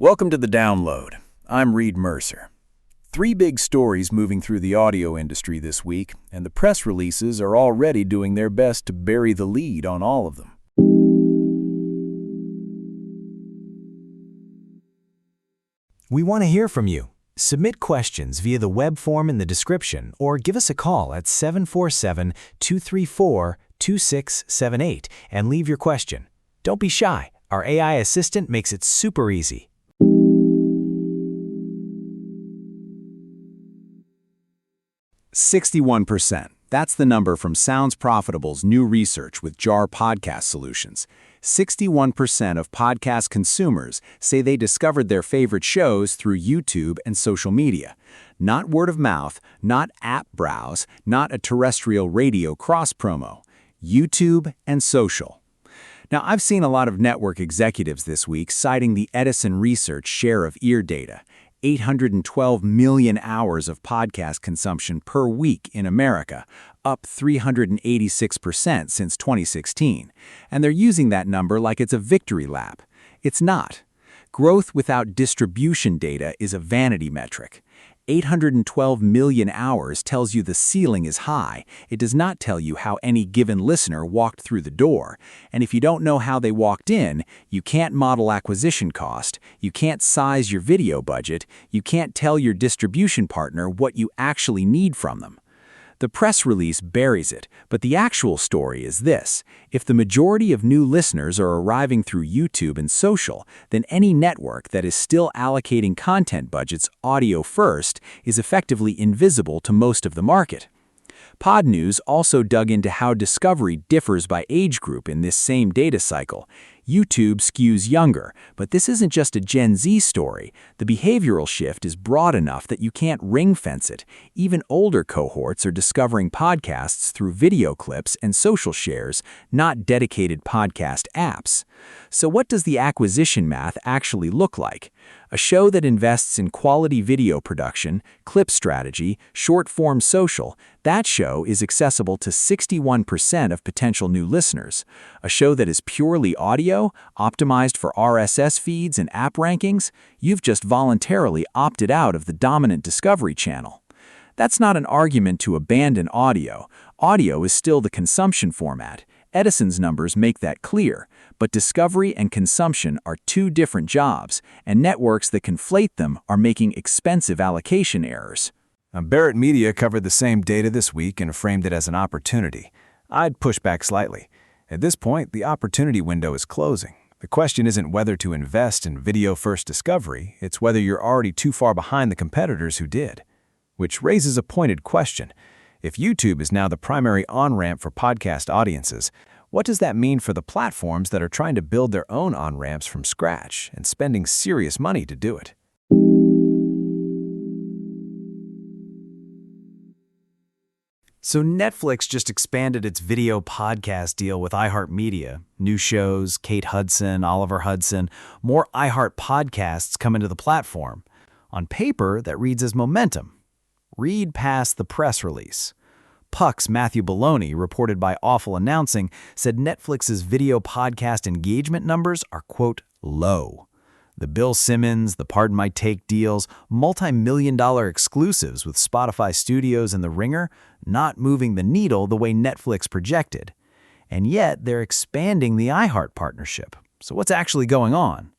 Welcome to the download. I'm Reid Mercer. Three big stories moving through the audio industry this week, and the press releases are already doing their best to bury the lead on all of them. We want to hear from you. Submit questions via the web form in the description or give us a call at 747-234-2678 and leave your question. Don't be shy. Our AI assistant makes it super easy. 61%. That's the number from Sounds Profitable's new research with JAR Podcast Solutions. 61% of podcast consumers say they discovered their favorite shows through YouTube and social media. Not word of mouth, not app browse, not a terrestrial radio cross-promo. YouTube and social. Now, I've seen a lot of network executives this week citing the Edison Research share of ear data. 812 million hours of podcast consumption per week in America, up 386% since 2016. And they're using that number like it's a victory lap. It's not. Growth without distribution data is a vanity metric. 812 million hours tells you the ceiling is high. It does not tell you how any given listener walked through the door. And if you don't know how they walked in, you can't model acquisition cost, you can't size your video budget, you can't tell your distribution partner what you actually need from them. The press release buries it, but the actual story is this. If the majority of new listeners are arriving through YouTube and social, then any network that is still allocating content budgets audio first is effectively invisible to most of the market. Pod News also dug into how discovery differs by age group in this same data cycle. YouTube skews younger, but this isn't just a Gen Z story. The behavioral shift is broad enough that you can't ring-fence it. Even older cohorts are discovering podcasts through video clips and social shares, not dedicated podcast apps. So what does the acquisition math actually look like? A show that invests in quality video production, clip strategy, short-form social, that show is accessible to 61% of potential new listeners. A show that is purely audio, optimized for RSS feeds and app rankings, you've just voluntarily opted out of the dominant discovery channel. That's not an argument to abandon audio. Audio is still the consumption format. Edison's numbers make that clear, but discovery and consumption are two different jobs, and networks that conflate them are making expensive allocation errors. Barrett Media covered the same data this week and framed it as an opportunity. I'd push back slightly. At this point, the opportunity window is closing. The question isn't whether to invest in video-first discovery, it's whether you're already too far behind the competitors who did. Which raises a pointed question. If YouTube is now the primary on-ramp for podcast audiences, what does that mean for the platforms that are trying to build their own on-ramps from scratch and spending serious money to do it? So Netflix just expanded its video podcast deal with iHeartMedia. New shows, Kate Hudson, Oliver Hudson, more iHeart podcasts come into the platform. On paper, that reads as momentum. Read past the press release. Puck's Matthew Baloney, reported by Awful Announcing, said Netflix's video podcast engagement numbers are, quote, low. The Bill Simmons, the Pardon My Take deals, multi-million-dollar exclusives with Spotify Studios and The Ringer, not moving the needle the way Netflix projected. And yet, they're expanding the iHeart partnership. So what's actually going on?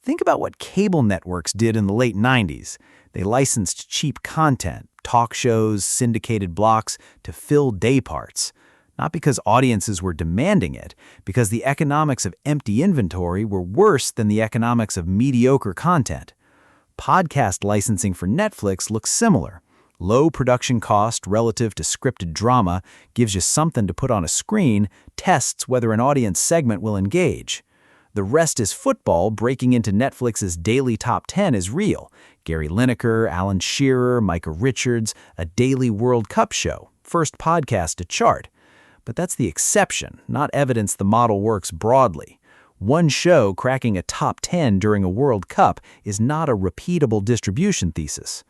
Think about what cable networks did in the late 90s. They licensed cheap content, talk shows, syndicated blocks, to fill day parts. Not because audiences were demanding it, because the economics of empty inventory were worse than the economics of mediocre content. Podcast licensing for Netflix looks similar. Low production cost relative to scripted drama gives you something to put on a screen, tests whether an audience segment will engage. The rest is football breaking into Netflix's daily top 10 is real. Gary Lineker, Alan Shearer, Micah Richards, a daily World Cup show, first podcast to chart. But that's the exception, not evidence the model works broadly. One show cracking a top 10 during a World Cup is not a repeatable distribution thesis.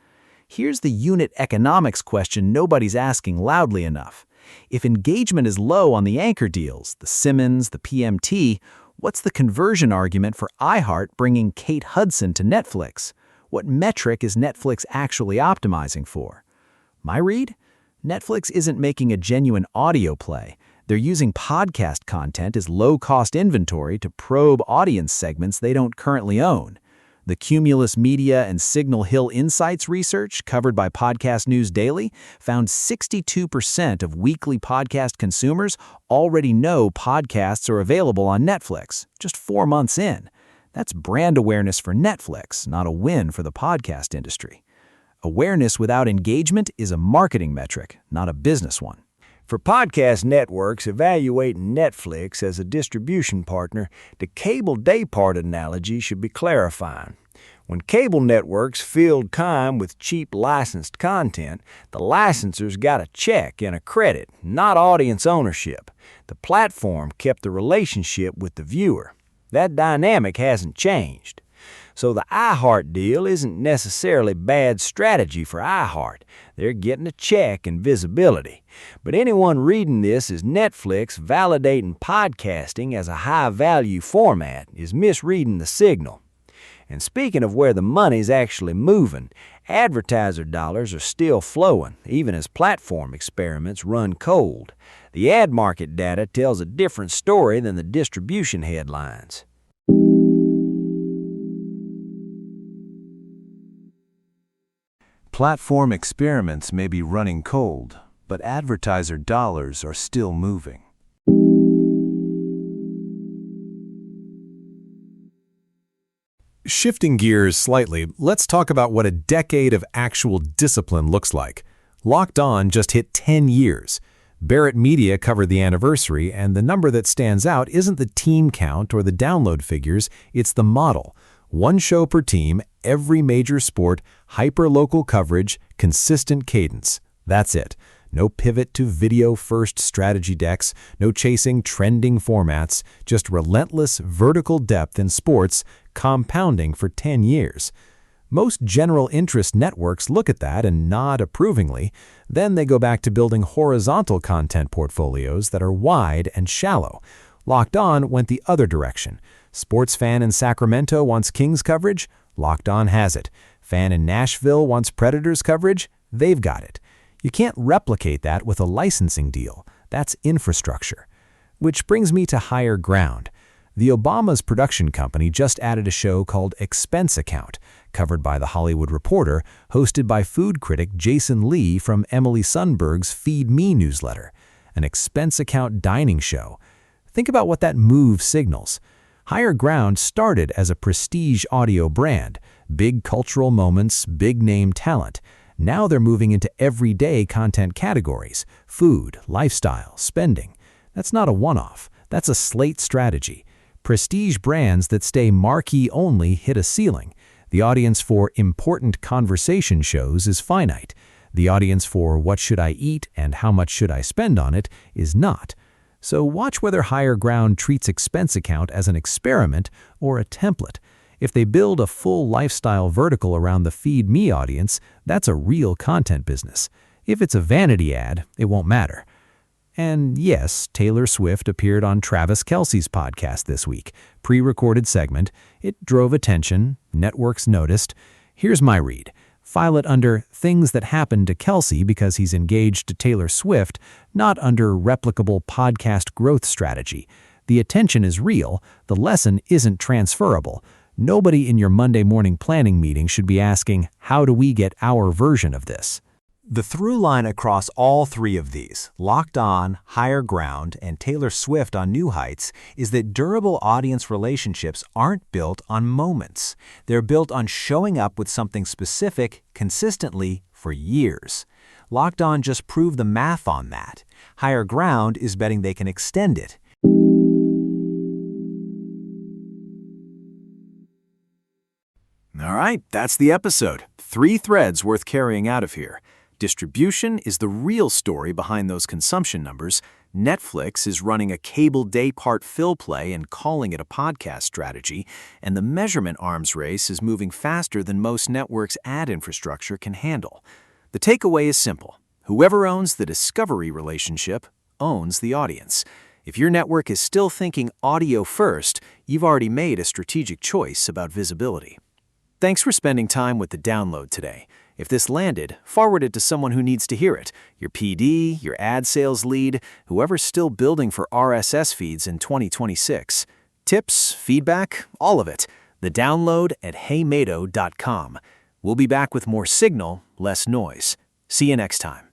Here's the unit economics question nobody's asking loudly enough. If engagement is low on the anchor deals, the Simmons, the PMT, What's the conversion argument for iHeart bringing Kate Hudson to Netflix? What metric is Netflix actually optimizing for? My read? Netflix isn't making a genuine audio play. They're using podcast content as low-cost inventory to probe audience segments they don't currently own. The Cumulus Media and Signal Hill Insights research, covered by Podcast News Daily, found 62% of weekly podcast consumers already know podcasts are available on Netflix, just 4 months in. That's brand awareness for Netflix, not a win for the podcast industry. Awareness without engagement is a marketing metric, not a business one. For podcast networks evaluating Netflix as a distribution partner, the cable daypart analogy should be clarifying. When cable networks filled time with cheap licensed content, the licensors got a check and a credit, not audience ownership. The platform kept the relationship with the viewer. That dynamic hasn't changed. So the iHeart deal isn't necessarily bad strategy for iHeart. They're getting a check and visibility. But anyone reading this as Netflix validating podcasting as a high-value format is misreading the signal. And speaking of where the money's actually moving, advertiser dollars are still flowing, even as platform experiments run cold. The ad market data tells a different story than the distribution headlines. Platform experiments may be running cold, but advertiser dollars are still moving. Shifting gears slightly, let's talk about what a decade of actual discipline looks like. Locked On just hit 10 years. Barrett Media covered the anniversary, and the number that stands out isn't the team count or the download figures, it's the model. 1 show per team, every major sport, hyper-local coverage, consistent cadence. That's it. No pivot to video-first strategy decks, no chasing trending formats, just relentless vertical depth in sports, compounding for 10 years. Most general interest networks look at that and nod approvingly. Then they go back to building horizontal content portfolios that are wide and shallow. Locked On went the other direction. Sports fan in Sacramento wants Kings coverage? Locked On has it. Fan in Nashville wants Predators coverage? They've got it. You can't replicate that with a licensing deal. That's infrastructure. Which brings me to Higher Ground. The Obama's production company just added a show called Expense Account, covered by The Hollywood Reporter, hosted by food critic Jason Lee from Emily Sundberg's Feed Me newsletter. An expense account dining show. Think about what that move signals. Higher Ground started as a prestige audio brand, big cultural moments, big-name talent. Now they're moving into everyday content categories, food, lifestyle, spending. That's not a one-off. That's a slate strategy. Prestige brands that stay marquee only hit a ceiling. The audience for important conversation shows is finite. The audience for what should I eat and how much should I spend on it is not. So watch whether Higher Ground treats Expense Account as an experiment or a template. If they build a full lifestyle vertical around the Feed Me audience, that's a real content business. If it's a vanity ad, it won't matter. And yes, Taylor Swift appeared on Travis Kelce's podcast this week. Pre-recorded segment. It drove attention. Networks noticed. Here's my read. File it under things that happened to Kelce because he's engaged to Taylor Swift, not under replicable podcast growth strategy. The attention is real. The lesson isn't transferable. Nobody in your Monday morning planning meeting should be asking, how do we get our version of this? The through line across all 3 of these, Locked On, Higher Ground, and Taylor Swift on New Heights, is that durable audience relationships aren't built on moments. They're built on showing up with something specific, consistently, for years. Locked On just proved the math on that. Higher Ground is betting they can extend it. All right, that's the episode. 3 threads worth carrying out of here. Distribution is the real story behind those consumption numbers. Netflix is running a cable daypart-fill play and calling it a podcast strategy, and the measurement arms race is moving faster than most networks' ad infrastructure can handle. The takeaway is simple. Whoever owns the discovery relationship owns the audience. If your network is still thinking audio first, you've already made a strategic choice about visibility. Thanks for spending time with the download today. If this landed, forward it to someone who needs to hear it. Your PD, your ad sales lead, whoever's still building for RSS feeds in 2026. Tips, feedback, all of it. The download at heymato.com. We'll be back with more signal, less noise. See you next time.